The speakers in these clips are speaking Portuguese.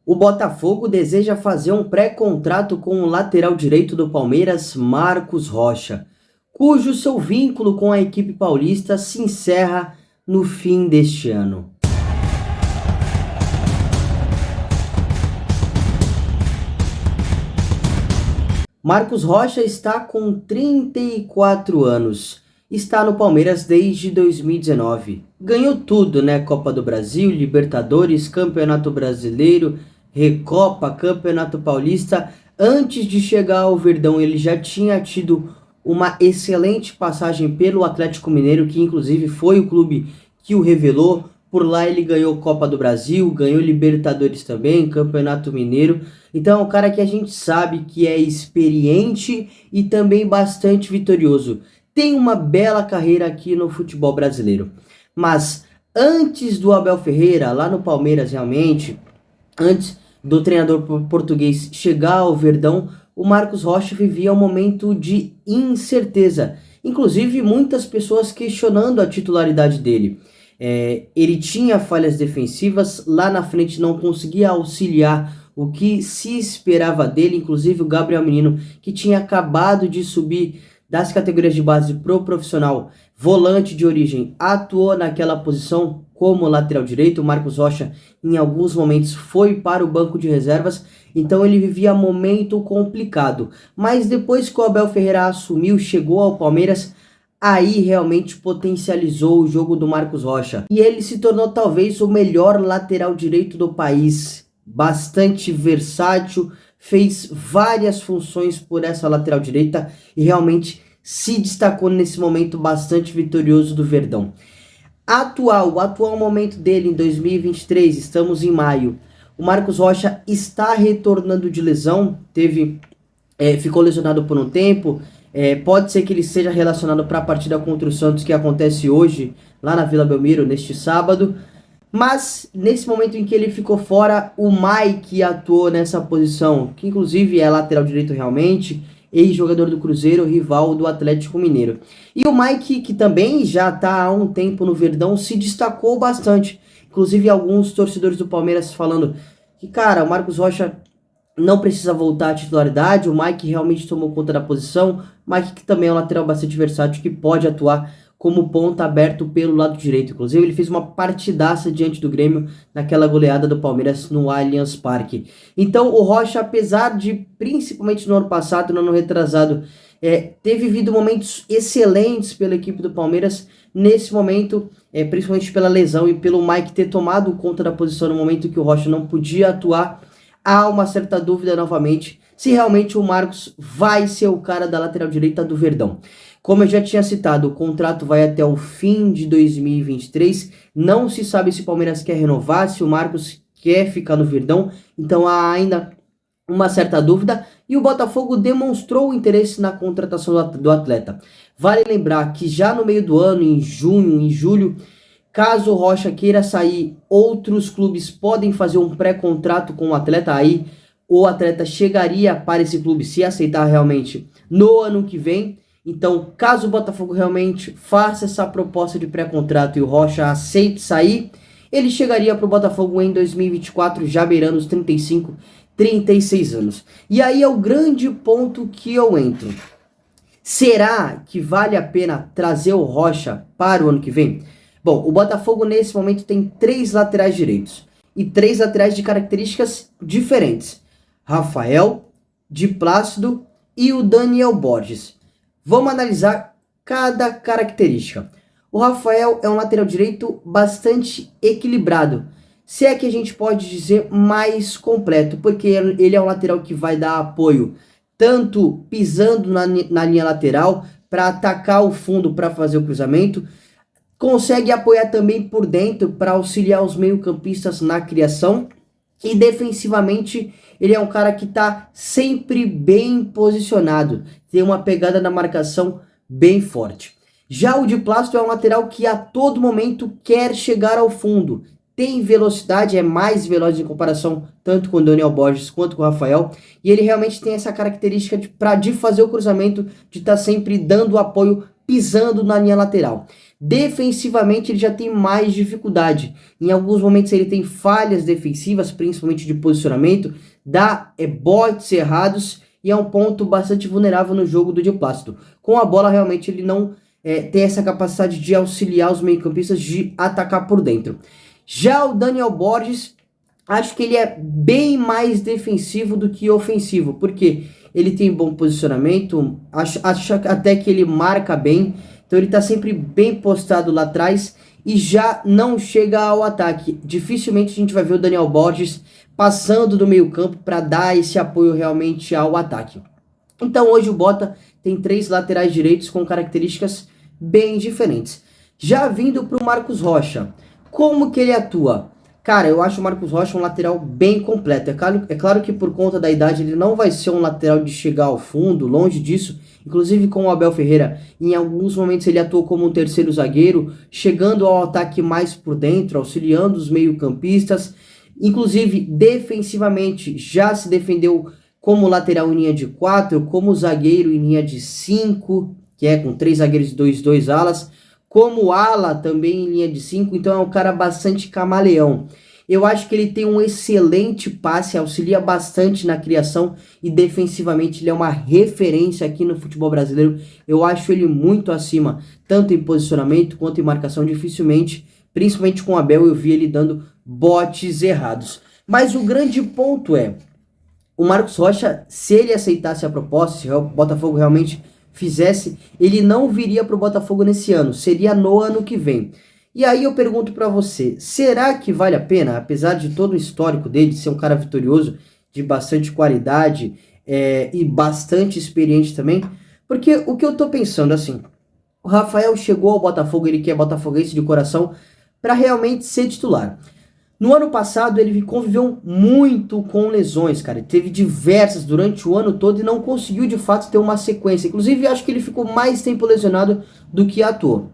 O Botafogo deseja fazer um pré-contrato com o lateral direito do Palmeiras, Marcos Rocha, cujo seu vínculo com a equipe paulista se encerra no fim deste ano. Marcos Rocha está com 34 anos. Está no Palmeiras desde 2019. Ganhou tudo, né? Copa do Brasil, Libertadores, Campeonato Brasileiro, Recopa, Campeonato Paulista. Antes de chegar ao Verdão, ele já tinha tido uma excelente passagem pelo Atlético Mineiro, que inclusive foi o clube que o revelou. Por lá ele ganhou Copa do Brasil, ganhou Libertadores também, Campeonato Mineiro. Então é um cara que a gente sabe que é experiente e também bastante vitorioso. Tem uma bela carreira aqui no futebol brasileiro. Mas antes do Abel Ferreira, lá no Palmeiras realmente, antes do treinador português chegar ao Verdão, o Marcos Rocha vivia um momento de incerteza. Inclusive muitas pessoas questionando a titularidade dele. Ele tinha falhas defensivas, lá na frente não conseguia auxiliar o que se esperava dele, inclusive o Gabriel Menino, que tinha acabado de subir das categorias de base pro profissional, volante de origem, atuou naquela posição como lateral direito. O Marcos Rocha em alguns momentos foi para o banco de reservas, então ele vivia um momento complicado. Mas depois que o Abel Ferreira assumiu, chegou ao Palmeiras, aí realmente potencializou o jogo do Marcos Rocha. E ele se tornou talvez o melhor lateral direito do país. Bastante versátil, fez várias funções por essa lateral direita e realmente se destacou nesse momento bastante vitorioso do Verdão. O atual momento dele em 2023, estamos em maio. O Marcos Rocha está retornando de lesão, ficou lesionado por um tempo. Pode ser que ele seja relacionado para a partida contra o Santos, que acontece hoje, lá na Vila Belmiro, neste sábado. Mas, nesse momento em que ele ficou fora, o Mike atuou nessa posição, que inclusive é lateral direito realmente, ex-jogador do Cruzeiro, rival do Atlético Mineiro. E o Mike, que também já está há um tempo no Verdão, se destacou bastante. Inclusive, alguns torcedores do Palmeiras falando que, cara, o Marcos Rocha não precisa voltar à titularidade, o Mike realmente tomou conta da posição. O Mike, que também é um lateral bastante versátil, que pode atuar como ponta aberto pelo lado direito. Inclusive, ele fez uma partidaça diante do Grêmio naquela goleada do Palmeiras no Allianz Parque. Então, o Rocha, apesar de, principalmente no ano passado, no ano retrasado, ter vivido momentos excelentes pela equipe do Palmeiras, nesse momento, principalmente pela lesão e pelo Mike ter tomado conta da posição no momento que o Rocha não podia atuar, há uma certa dúvida novamente se realmente o Marcos vai ser o cara da lateral direita do Verdão. Como eu já tinha citado, o contrato vai até o fim de 2023. Não se sabe se o Palmeiras quer renovar, se o Marcos quer ficar no Verdão. Então há ainda uma certa dúvida. E o Botafogo demonstrou o interesse na contratação do atleta. Vale lembrar que já no meio do ano, em junho, em julho, caso o Rocha queira sair, outros clubes podem fazer um pré-contrato com o atleta. Aí o atleta chegaria para esse clube, se aceitar realmente, no ano que vem. Então, caso o Botafogo realmente faça essa proposta de pré-contrato e o Rocha aceite sair, ele chegaria para o Botafogo em 2024, já beirando os 35, 36 anos. E aí é o grande ponto que eu entro. Será que vale a pena trazer o Rocha para o ano que vem? Bom, o Botafogo nesse momento tem 3 laterais direitos e 3 laterais de características diferentes. Rafael, Di Plácido e o Daniel Borges. Vamos analisar cada característica. O Rafael é um lateral direito bastante equilibrado, se é que a gente pode dizer mais completo, porque ele é um lateral que vai dar apoio tanto pisando na linha lateral para atacar o fundo para fazer o cruzamento, consegue apoiar também por dentro para auxiliar os meio-campistas na criação, e defensivamente ele é um cara que está sempre bem posicionado, tem uma pegada na marcação bem forte. Já o Di Plácido é um lateral que a todo momento quer chegar ao fundo, tem velocidade, é mais veloz em comparação tanto com o Daniel Borges quanto com o Rafael, e ele realmente tem essa característica de fazer o cruzamento, de estar sempre dando apoio pisando na linha lateral. Defensivamente ele já tem mais dificuldade. Em alguns momentos ele tem falhas defensivas, principalmente de posicionamento, dá botes errados e é um ponto bastante vulnerável no jogo do Di Plácido. Com a bola realmente ele não tem essa capacidade de auxiliar os meio-campistas de atacar por dentro. Já o Daniel Borges, acho que ele é bem mais defensivo do que ofensivo, porque ele tem bom posicionamento, acho até que ele marca bem, então ele está sempre bem postado lá atrás e já não chega ao ataque. Dificilmente a gente vai ver o Daniel Borges passando do meio campo para dar esse apoio realmente ao ataque. Então hoje o Bota tem 3 laterais direitos com características bem diferentes. Já vindo para o Marcos Rocha, como que ele atua? Cara, eu acho o Marcos Rocha um lateral bem completo. É claro que por conta da idade ele não vai ser um lateral de chegar ao fundo, longe disso. Inclusive com o Abel Ferreira, em alguns momentos ele atuou como um terceiro zagueiro, chegando ao ataque mais por dentro, auxiliando os meio-campistas. Inclusive, defensivamente, já se defendeu como lateral em linha de 4, como zagueiro em linha de 5, que é com 3 zagueiros e 2 alas, como ala também em linha de 5, então é um cara bastante camaleão. Eu acho que ele tem um excelente passe, auxilia bastante na criação e defensivamente ele é uma referência aqui no futebol brasileiro. Eu acho ele muito acima, tanto em posicionamento quanto em marcação. Dificilmente, principalmente com o Abel, eu vi ele dando botes errados. Mas o grande ponto é, o Marcos Rocha, se ele aceitasse a proposta, se o Botafogo realmente fizesse, ele não viria para o Botafogo nesse ano, seria no ano que vem. E aí eu pergunto para você, será que vale a pena, apesar de todo o histórico dele, ser um cara vitorioso, de bastante qualidade e bastante experiente também? Porque o que eu tô pensando assim, o Rafael chegou ao Botafogo, ele que é botafoguense de coração, para realmente ser titular. No ano passado ele conviveu muito com lesões, cara. Ele teve diversas durante o ano todo e não conseguiu de fato ter uma sequência. Inclusive acho que ele ficou mais tempo lesionado do que atuou.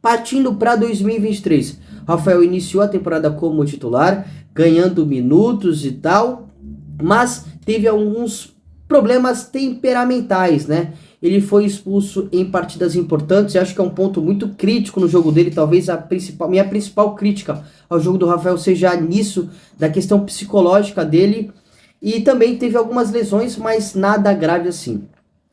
Partindo para 2023, Rafael iniciou a temporada como titular, ganhando minutos e tal, mas teve alguns problemas temperamentais, né? Ele foi expulso em partidas importantes, e acho que é um ponto muito crítico no jogo dele, talvez minha principal crítica ao jogo do Rafael seja nisso, da questão psicológica dele, e também teve algumas lesões, mas nada grave assim.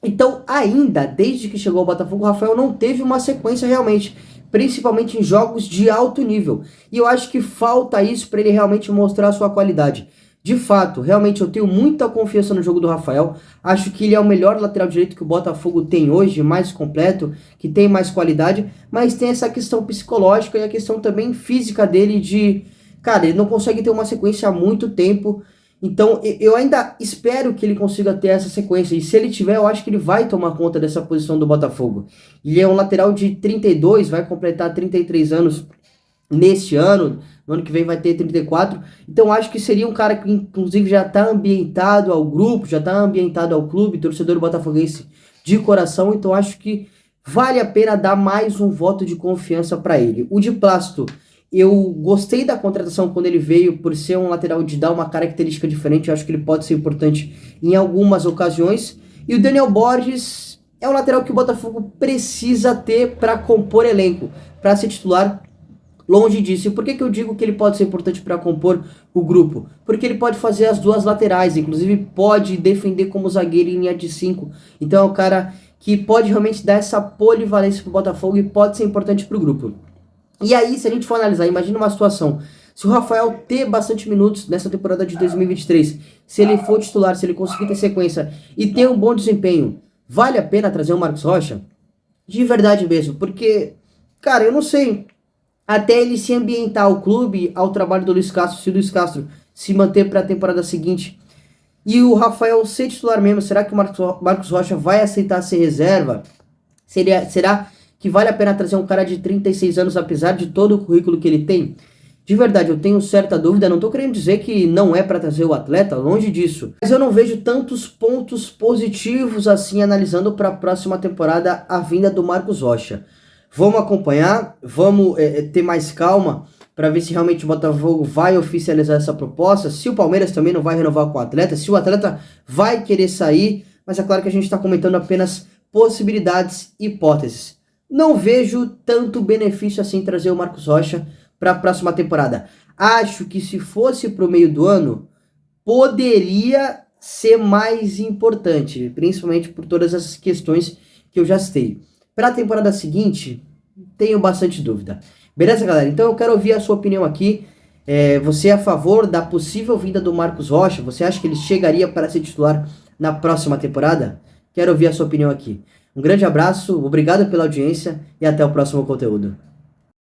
Então, ainda, desde que chegou ao Botafogo, o Rafael não teve uma sequência realmente, principalmente em jogos de alto nível, e eu acho que falta isso para ele realmente mostrar a sua qualidade. De fato, realmente eu tenho muita confiança no jogo do Rafael, acho que ele é o melhor lateral direito que o Botafogo tem hoje, mais completo, que tem mais qualidade, mas tem essa questão psicológica e a questão também física dele de, cara, ele não consegue ter uma sequência há muito tempo, então eu ainda espero que ele consiga ter essa sequência, e se ele tiver, eu acho que ele vai tomar conta dessa posição do Botafogo. Ele é um lateral de 32, vai completar 33 anos neste ano, no ano que vem vai ter 34, então acho que seria um cara que inclusive já está ambientado ao grupo, já está ambientado ao clube, torcedor botafoguense de coração, então acho que vale a pena dar mais um voto de confiança para ele. O Di Plácido, eu gostei da contratação quando ele veio, por ser um lateral de dar uma característica diferente, eu acho que ele pode ser importante em algumas ocasiões, e o Daniel Borges é um lateral que o Botafogo precisa ter para compor elenco, para ser titular. Longe disso. E por que eu digo que ele pode ser importante para compor o grupo? Porque ele pode fazer as duas laterais, inclusive pode defender como zagueiro em linha de 5. Então é um cara que pode realmente dar essa polivalência para o Botafogo e pode ser importante para o grupo. E aí, se a gente for analisar, imagina uma situação, se o Rafael ter bastante minutos nessa temporada de 2023, se ele for titular, se ele conseguir ter sequência e ter um bom desempenho, vale a pena trazer o Marcos Rocha? De verdade mesmo, porque, cara, eu não sei... Até ele se ambientar ao clube, ao trabalho do Luiz Castro, se o Luiz Castro se manter para a temporada seguinte. E o Rafael ser titular mesmo, será que o Marcos Rocha vai aceitar ser reserva? Será que vale a pena trazer um cara de 36 anos, apesar de todo o currículo que ele tem? De verdade, eu tenho certa dúvida, não estou querendo dizer que não é para trazer o atleta, longe disso. Mas eu não vejo tantos pontos positivos assim, analisando para a próxima temporada a vinda do Marcos Rocha. Vamos acompanhar, vamos ter mais calma para ver se realmente o Botafogo vai oficializar essa proposta, se o Palmeiras também não vai renovar com o atleta, se o atleta vai querer sair, mas é claro que a gente está comentando apenas possibilidades e hipóteses. Não vejo tanto benefício assim trazer o Marcos Rocha para a próxima temporada. Acho que se fosse para o meio do ano, poderia ser mais importante, principalmente por todas essas questões que eu já citei. Para a temporada seguinte, tenho bastante dúvida. Beleza, galera? Então eu quero ouvir a sua opinião aqui. Você é a favor da possível vinda do Marcos Rocha? Você acha que ele chegaria para ser titular na próxima temporada? Quero ouvir a sua opinião aqui. Um grande abraço, obrigado pela audiência e até o próximo conteúdo.